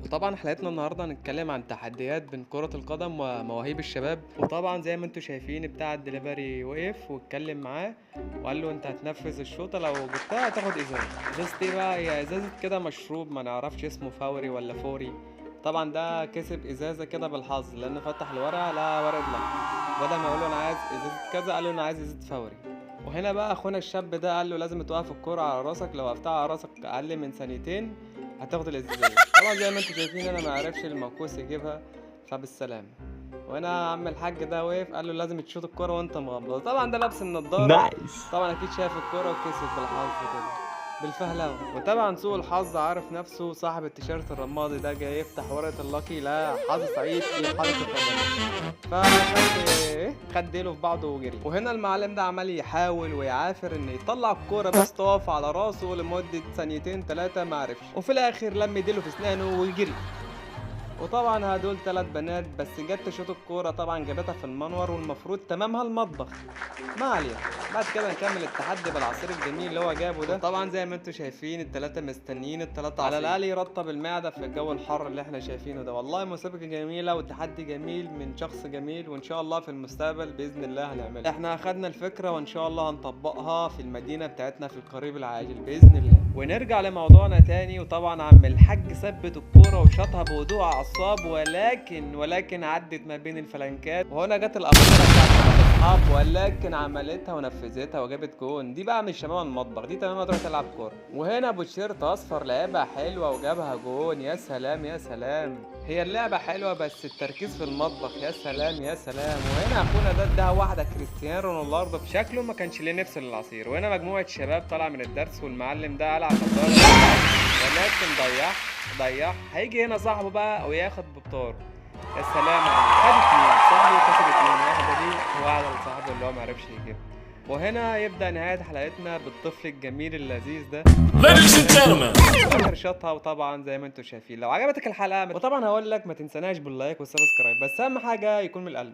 وطبعا حلقتنا النهارده هنتكلم عن تحديات بين كرة القدم ومواهب الشباب. وطبعا زي ما انتم شايفين بتاع الدليفري وقف واتكلم معاه وقال له انت هتنفذ الشوطه، لو جبتها هتاخد ازازه ايه بقى، هي ازازه كده مشروب ما نعرفش اسمه فوري ولا فوري. طبعا ده كسب ازازه كده بالحظ لانه فتح الورقه لقى ورقه لحم، بدل ما يقول له انا عايز ازازه كذا قال له انا عايز ازازه فوري. وهنا بقى اخونا الشاب ده قال له لازم توقف الكرة على راسك، لو وقفتها على راسك اقل من ثانيتين هتاخد الازازة. طبعا زي ما انتم شايفين انا ما عرفش الموكوس يجيبها فبالسلامة. وهنا عم الحاج ده وقف قال له لازم تشوط الكرة وانت مغمض. طبعا ده لابس النضارة، نايس. طبعا اكيد شايف الكرة وكسب بالحظ كده بالفهلوة. وطبعا سوء الحظ عارف نفسه، صاحب التيشيرت الرمادي ده جاي يفتح ورقة اللاكي لا حظ سعيد في حلقة القدم، خد ديله في بعضه وجري. وهنا المعلم ده عمال يحاول ويعافر ان يطلع الكوره بس تقف على راسه لمده ثانيتين ثلاثه ما عرفش، وفي الاخر لم ديله في اسنانه وجري. وطبعا هدول 3 بنات بس جت تشوط الكوره طبعا جابتها في المنور والمفروض تمامها المطبخ. ما علينا، بعد كده نكمل التحدي بالعصير الجميل اللي هو جابه ده. طبعا زي ما انتم شايفين ال3 مستنيين ال3 على الاقل يرطب المعده في الجو الحر اللي احنا شايفينه ده. والله مسابقه جميله وتحدي جميل من شخص جميل، وان شاء الله في المستقبل باذن الله هنعملها. احنا اخدنا الفكره وان شاء الله هنطبقها في المدينه بتاعتنا في القريب العاجل باذن الله. ونرجع لموضوعنا تاني. وطبعا عم الحاج ثبت الكوره وشاطها بهدوء اعصاب، ولكن عدت ما بين الفلنكات. وهنا جت الاموره بتاعت اصحاب ولكن عملتها ونفذتها وجابت جون. دي بقى مش شباب المطبخ، دي تمام تروح تلعب كوره. وهنا ابو تيشيرت اصفر لعبها حلوه وجابها جون. يا سلام يا سلام، هي اللعبه حلوه بس التركيز في المطبخ. يا سلام يا سلام. وهنا اخونا ده اداها واحده كريستيانو رونالدو شكله ما كانش ليه نفس للعصير. وهنا مجموعه شباب طالعه من الدرس والمعلم ده قلع خضاره ولكن ضيع. هيجي هنا صاحبه بقى وياخد ببطار. يا سلام عليك، خد 2 صاحبه كسب 2، واحده دي وواحده لصاحبه اللي هو معرفش يجيبها. وهنا يبدأ نهاية حلقتنا بالطفل الجميل اللذيذ ده Ladies and gentlemen. اخر شطها. وطبعا زي ما انتم شايفين لو عجبتك الحلقة وطبعا هقول لك ما تنساناش باللايك والسبسكرايب، بس اهم حاجة يكون من القلب.